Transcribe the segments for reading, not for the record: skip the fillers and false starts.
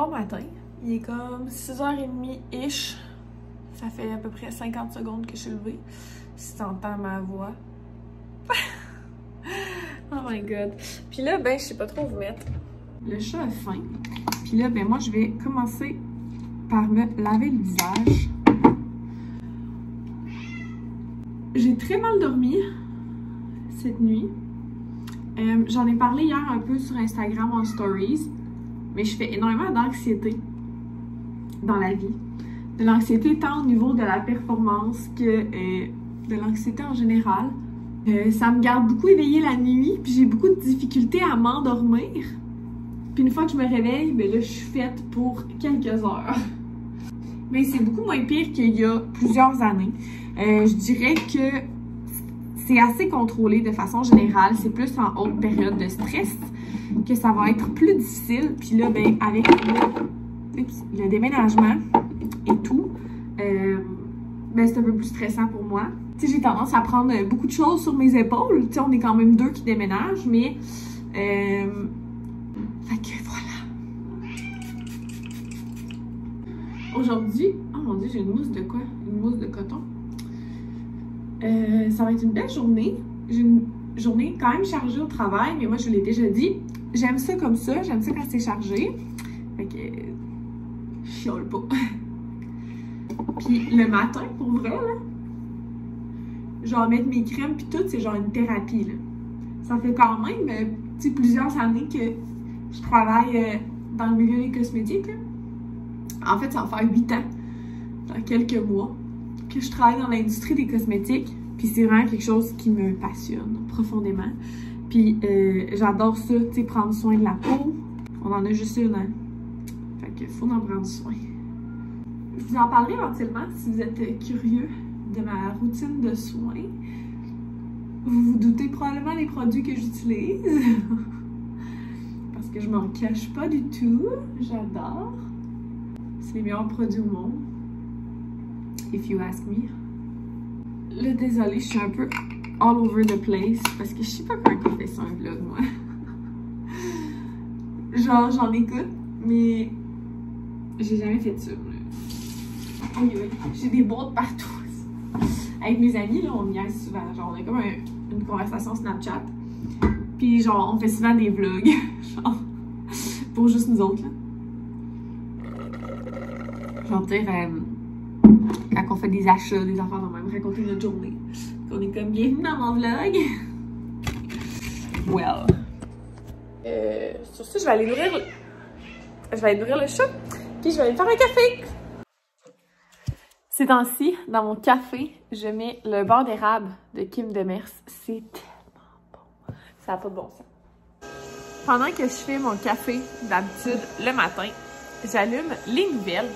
Bon matin, il est comme 6h30-ish. Ça fait à peu près 50 secondes que je suis levée. Si tu entends ma voix. Oh my god. Puis là, ben, je sais pas trop où vous mettre. Le chat a faim. Puis là, ben, moi, je vais commencer par me laver le visage. J'ai très mal dormi cette nuit. J'en ai parlé hier un peu sur Instagram en stories. Mais je fais énormément d'anxiété dans la vie. De l'anxiété tant au niveau de la performance que de l'anxiété en général. Ça me garde beaucoup éveillée la nuit, puis j'ai beaucoup de difficultés à m'endormir. Puis une fois que je me réveille, ben là, je suis faite pour quelques heures. Mais c'est beaucoup moins pire qu'il y a plusieurs années. Je dirais que c'est assez contrôlé de façon générale. C'est plus en haute période de stress que ça va être plus difficile. Puis là, ben, avec le déménagement et tout, ben, c'est un peu plus stressant pour moi. Tu sais, j'ai tendance à prendre beaucoup de choses sur mes épaules. Tu sais, on est quand même 2 qui déménagent, mais... fait que voilà. Aujourd'hui... Oh mon Dieu, j'ai une mousse de quoi? Une mousse de coton. Ça va être une belle journée. J'ai une journée quand même chargée au travail, mais moi, je l'ai déjà dit. J'aime ça comme ça. J'aime ça quand c'est chargé. Fait que... je chiale pas. Puis le matin, pour vrai, là, genre mettre mes crèmes puis tout, c'est genre une thérapie, là. Ça fait quand même, tu sais, plusieurs années que je travaille dans le milieu des cosmétiques, là. En fait, ça va faire 8 ans, dans quelques mois, que je travaille dans l'industrie des cosmétiques. Puis c'est vraiment quelque chose qui me passionne profondément. Puis j'adore ça, tu sais, prendre soin de la peau. On en a juste une, hein. Fait qu'il faut en prendre soin. Je vous en parlerai éventuellement si vous êtes curieux de ma routine de soins. Vous vous doutez probablement des produits que j'utilise. Parce que je m'en cache pas du tout. J'adore. C'est les meilleurs produits au monde. If you ask me. Là, désolée, je suis un peu all over the place. Parce que je sais pas comment on fait ça un vlog, moi. Genre, j'en écoute, mais j'ai jamais fait ça. Oui, oui. J'ai des boîtes partout. Avec mes amis, là, on niaise souvent. Genre, on a comme une conversation Snapchat. Puis, genre, on fait souvent des vlogs. Genre, pour juste nous autres, là. Genre, dire, quand on fait des achats, des affaires, on va même raconter notre journée. On est comme, bienvenue dans mon vlog. Well. Sur ce, je vais aller nourrir le chat. Puis, je vais aller me faire un café. Ces temps-ci, dans mon café, je mets le beurre d'érable de Kim Demers. C'est tellement bon. Ça n'a pas de bon sens. Pendant que je fais mon café, d'habitude, le matin, j'allume les nouvelles.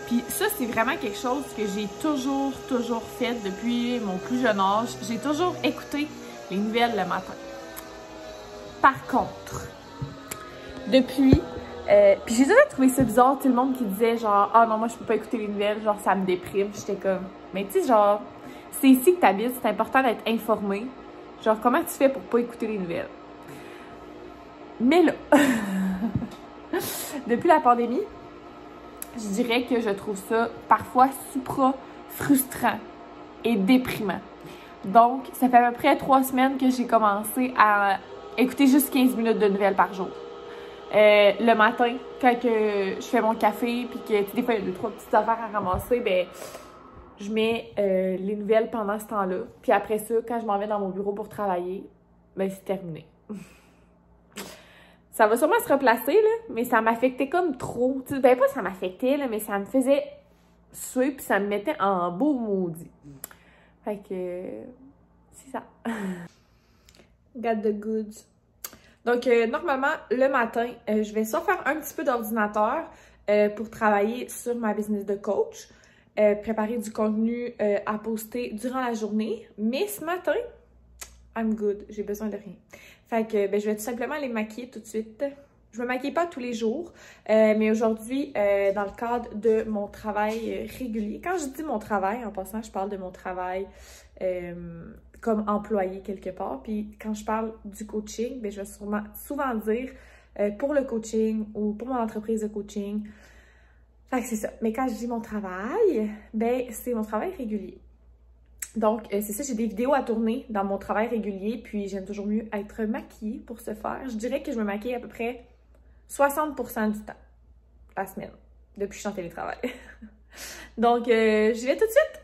Puis ça, c'est vraiment quelque chose que j'ai toujours fait depuis mon plus jeune âge. J'ai toujours écouté les nouvelles le matin. Par contre, depuis... puis j'ai déjà trouvé ça bizarre, tout le monde qui disait genre « Ah non, moi je peux pas écouter les nouvelles, genre ça me déprime. » J'étais comme « Mais tu sais, genre, c'est ici que t'habites, c'est important d'être informé. Genre, comment tu fais pour pas écouter les nouvelles? » Mais là, depuis la pandémie, je dirais que je trouve ça parfois supra frustrant et déprimant. Donc, ça fait à peu près 3 semaines que j'ai commencé à écouter juste 15 minutes de nouvelles par jour. Le matin, quand que je fais mon café, puis que des fois il y a 2-3 petites affaires à ramasser, ben je mets les nouvelles pendant ce temps-là. Puis après ça, quand je m'en vais dans mon bureau pour travailler, ben c'est terminé. Ça va sûrement se replacer, là, mais ça m'affectait comme trop. T'sais, ben pas ça m'affectait, là, mais ça me faisait suer, puis ça me mettait en beau maudit. Fait que c'est ça. Got the goods. Donc, normalement, le matin, je vais soit faire un petit peu d'ordinateur pour travailler sur ma business de coach, préparer du contenu à poster durant la journée. Mais ce matin, I'm good, j'ai besoin de rien. Fait que ben, je vais tout simplement aller me maquiller tout de suite. Je me maquille pas tous les jours, mais aujourd'hui, dans le cadre de mon travail régulier, quand je dis mon travail, en passant, je parle de mon travail comme employé quelque part. Puis quand je parle du coaching, ben, je vais souvent dire pour le coaching ou pour mon entreprise de coaching. Fait que c'est ça. Mais quand je dis mon travail, ben c'est mon travail régulier. Donc, c'est ça, j'ai des vidéos à tourner dans mon travail régulier, puis j'aime toujours mieux être maquillée pour ce faire. Je dirais que je me maquille à peu près 60% du temps, la semaine, depuis que je suis en télétravail. Donc, j'y vais tout de suite!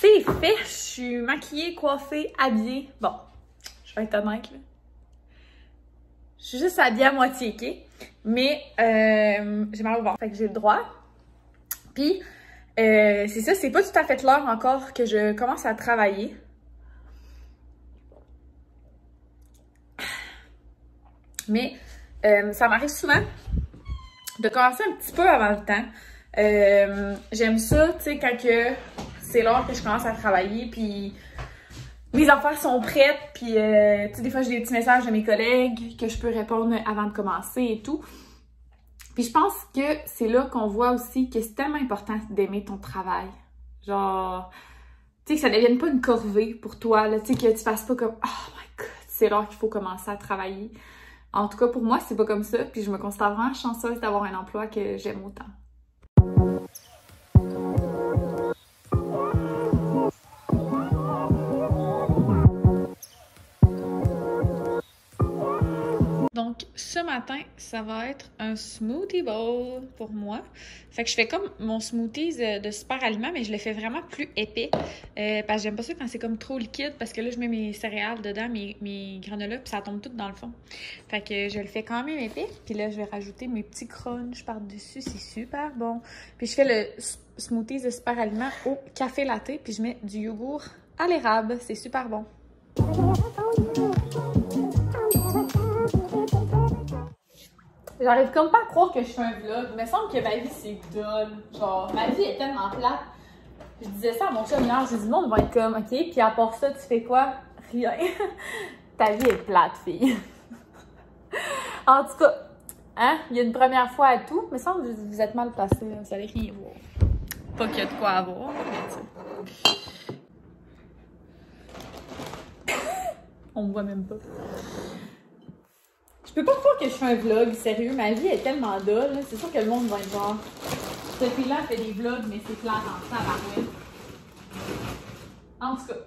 C'est fait, je suis maquillée, coiffée, habillée. Bon, je vais être honnête, là. Je suis juste habillée à moitié, ok? Mais j'ai mal au ventre, fait que j'ai le droit. Puis, c'est ça, c'est pas tout à fait l'heure encore que je commence à travailler. Mais ça m'arrive souvent de commencer un petit peu avant le temps. J'aime ça, tu sais, quand que c'est l'heure que je commence à travailler, puis mes affaires sont prêtes, puis tu sais, des fois j'ai des petits messages de mes collègues que je peux répondre avant de commencer et tout. Puis je pense que c'est là qu'on voit aussi que c'est tellement important d'aimer ton travail. Genre, tu sais, que ça devienne pas une corvée pour toi, là, tu sais, que tu fasses pas comme « Oh my God, c'est l'heure qu'il faut commencer à travailler ». En tout cas, pour moi, c'est pas comme ça, puis je me considère vraiment chanceuse d'avoir un emploi que j'aime autant. Donc, ce matin, ça va être un smoothie bowl pour moi. Fait que je fais comme mon smoothies de super aliments, mais je le fais vraiment plus épais. Parce que j'aime pas ça quand c'est comme trop liquide, parce que là, je mets mes céréales dedans, mes granolas, puis ça tombe tout dans le fond. Fait que je le fais quand même épais. Puis là, je vais rajouter mes petits crunchs par-dessus. C'est super bon. Puis je fais le smoothies de super aliments au café latte, puis je mets du yogourt à l'érable. C'est super bon. J'arrive comme pas à croire que je fais un vlog. Il me semble que ma vie, c'est dull. Genre, ma vie est tellement plate. Je disais ça à mon chum hier. J'ai dit, le monde va être comme, OK, puis à part ça, tu fais quoi? Rien. Ta vie est plate, fille. En tout cas, hein, il y a une première fois à tout. Il me semble que vous êtes mal placés. Vous allez rien voir. Pas qu'il y a de quoi à voir, mais tu sais. On me voit même pas. Je peux pas croire que je fais un vlog, sérieux, ma vie est tellement dull, c'est sûr que le monde va être genre cette fille-là fait des vlogs, mais c'est plate en tabarouette. En tout cas,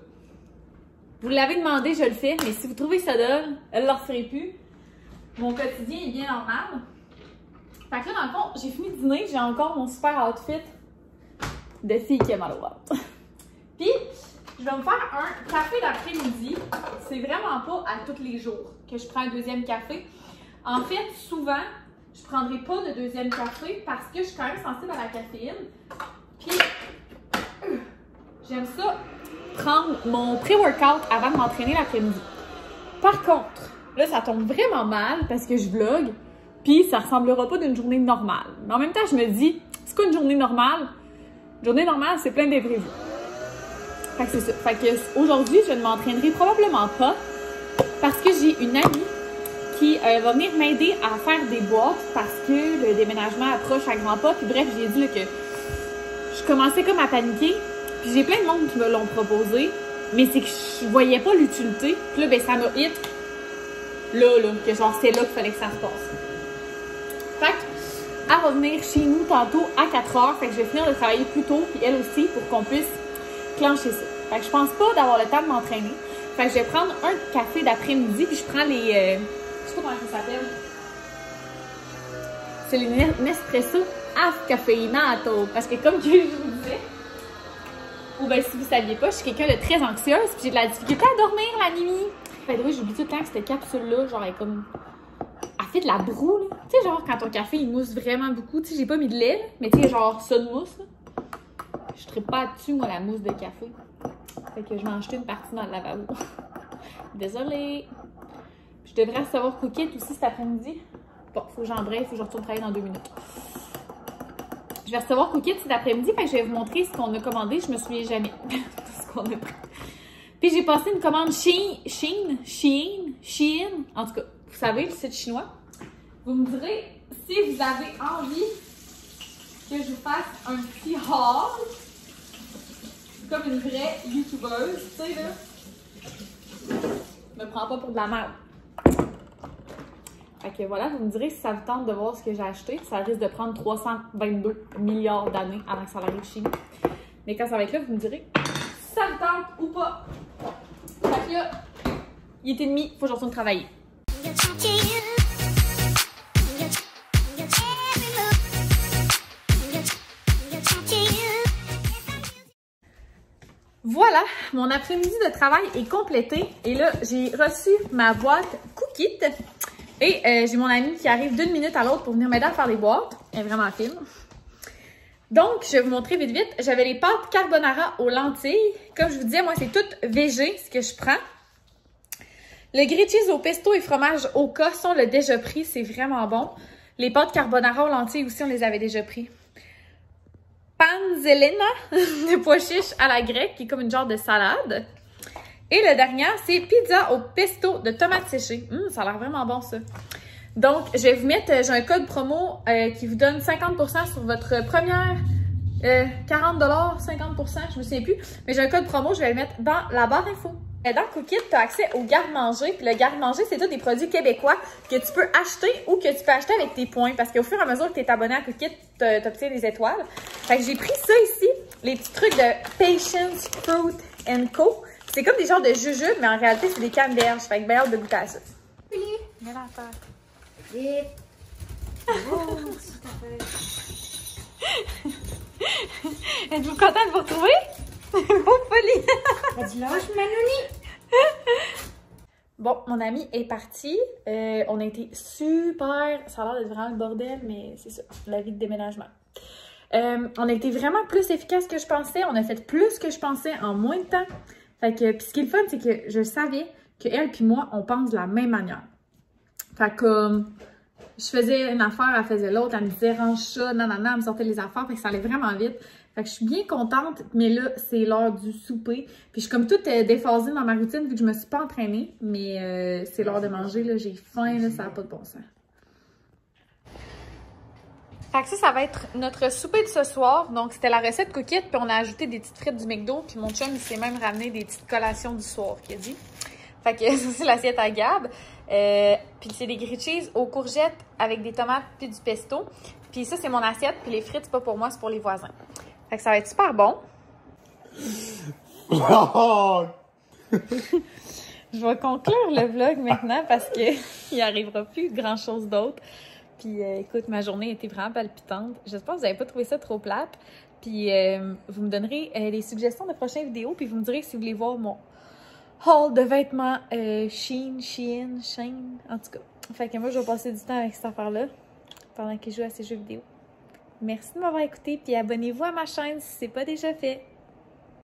vous l'avez demandé, je le fais, mais si vous trouvez que ça dull, elle ne le referait plus. Mon quotidien est bien normal. Fait que là, dans le fond, j'ai fini de dîner, j'ai encore mon super outfit de fille qui est mal au ventre. Puis, je vais me faire un café d'après-midi. C'est vraiment pas à tous les jours que je prends un deuxième café. En fait, souvent, je ne prendrai pas de deuxième café parce que je suis quand même sensible à la caféine. Puis, j'aime ça prendre mon pré-workout avant de m'entraîner l'après-midi. Par contre, là, ça tombe vraiment mal parce que je vlog, puis ça ressemblera pas d'une journée normale. Mais en même temps, je me dis, c'est quoi une journée normale? Une journée normale, c'est plein d'imprévus. Fait que c'est ça. Fait que aujourd'hui, je ne m'entraînerai probablement pas parce que j'ai une amie qui va venir m'aider à faire des boîtes parce que le déménagement approche à grands pas. Puis bref, j'ai dit là, que je commençais comme à paniquer. Puis j'ai plein de monde qui me l'ont proposé, mais c'est que je voyais pas l'utilité. Puis là, ben ça m'a hit là, que genre c'est là qu'il fallait que ça se passe. Fait que, elle va venir chez nous tantôt à 4h. Fait que je vais finir de travailler plus tôt, puis elle aussi, pour qu'on puisse clencher ça. Fait que je pense pas d'avoir le temps de m'entraîner. Fait que je vais prendre un café d'après-midi, puis je prends les... je sais pas comment ça s'appelle. C'est les Nespresso Afcafeinato. Parce que comme je vous disais, ou bien si vous saviez pas, je suis quelqu'un de très anxieuse, puis j'ai de la difficulté à dormir la nuit. Fait que oui, j'oublie tout le temps que cette capsule-là, genre, elle est comme... Elle fait de la broue, là. Tu sais, genre, quand ton café, il mousse vraiment beaucoup. Tu sais, j'ai pas mis de lait, mais tu sais, genre, ça de mousse, là. Je tripe pas dessus, moi, la mousse de café. Fait que je vais en jeter une partie dans le lavabo. Désolée. Je devrais recevoir Cookit aussi cet après-midi. Bon, faut que j'embraye, faut que je retourne travailler dans 2 minutes. Je vais recevoir Cookit cet après-midi, fait que je vais vous montrer ce qu'on a commandé. Je me souviens jamais de ce qu'on a pris. Puis j'ai passé une commande Shein. En tout cas, vous savez, le site chinois. Vous me direz si vous avez envie que je vous fasse un petit haul. Comme une vraie youtubeuse, tu sais là. Me prends pas pour de la merde. Fait que voilà, vous me direz si ça vous tente de voir ce que j'ai acheté. Ça risque de prendre 322 milliards d'années avant que ça arrive chez nous. Mais quand ça va être là, vous me direz si ça vous tente ou pas. Fait que là, il est demi, faut que je retourne travailler. Voilà, mon après-midi de travail est complété. Et là, j'ai reçu ma boîte Cookit. Et j'ai mon amie qui arrive d'une minute à l'autre pour venir m'aider à faire les boîtes. Elle est vraiment fine. Donc, je vais vous montrer vite vite. J'avais les pâtes carbonara aux lentilles. Comme je vous disais, moi, c'est tout végé, ce que je prends. Le grilled cheese au pesto et fromage au cas, on l'a déjà pris. C'est vraiment bon. Les pâtes carbonara aux lentilles aussi, on les avait déjà pris. Panzellina de pois chiches à la grecque, qui est comme une genre de salade. Et le dernier, c'est pizza au pesto de tomates séchées. Ça a l'air vraiment bon, ça. Donc, je vais vous mettre, j'ai un code promo qui vous donne 50% sur votre première 40 $, 50%, je me souviens plus. Mais j'ai un code promo, je vais le mettre dans la barre info. Dans Cookit, tu as accès au garde-manger. Puis le garde-manger, c'est tous des produits québécois que tu peux acheter ou que tu peux acheter avec tes points. Parce qu'au fur et à mesure que tu es abonné à Cookit, tu obtiens des étoiles. Fait que j'ai pris ça ici, les petits trucs de Patience Fruit & Co. C'est comme des genres de jujubes, mais en réalité, c'est des canneberges. Fait que bien hâte de goûter à ça. Oui, mets-la à terre. Et... Oh, êtes-vous content de vous retrouver? Bon, folie! Vas-y, lâche Manoni! Bon, mon amie est partie. On a été super... Ça a l'air d'être vraiment le bordel, mais c'est ça, la vie de déménagement. On a été vraiment plus efficace que je pensais. On a fait plus que je pensais en moins de temps. Fait que, puis ce qui est le fun, c'est que je savais qu'elle puis moi, on pense de la même manière. Fait que je faisais une affaire, elle faisait l'autre, elle me disait range ça, nanana, elle me sortait les affaires, fait que ça allait vraiment vite. Fait que je suis bien contente, mais là, c'est l'heure du souper. Puis je suis comme toute déphasée dans ma routine vu que je me suis pas entraînée, mais c'est l'heure de manger, là, j'ai faim, là, ça n'a pas de bon sens. Fait que ça va être notre souper de ce soir. Donc, c'était la recette Cookit, puis on a ajouté des petites frites du McDo, puis mon chum, il s'est même ramené des petites collations du soir, qu'il a dit. Fait que ça, c'est l'assiette à Gab. Puis c'est des grilled cheese aux courgettes avec des tomates puis du pesto. Puis ça, c'est mon assiette, puis les frites, c'est pas pour moi, c'est pour les voisins. Fait que ça va être super bon. Je vais conclure le vlog maintenant parce qu'il n'y arrivera plus grand-chose d'autre. Puis écoute, ma journée était vraiment palpitante. J'espère que vous n'avez pas trouvé ça trop plate. Puis vous me donnerez les suggestions de prochaines vidéos. Puis vous me direz si vous voulez voir mon haul de vêtements Shein, en tout cas. Fait que moi, je vais passer du temps avec cette affaire-là pendant que je joue à ces jeux vidéo. Merci de m'avoir écouté. Puis abonnez-vous à ma chaîne si ce n'est pas déjà fait.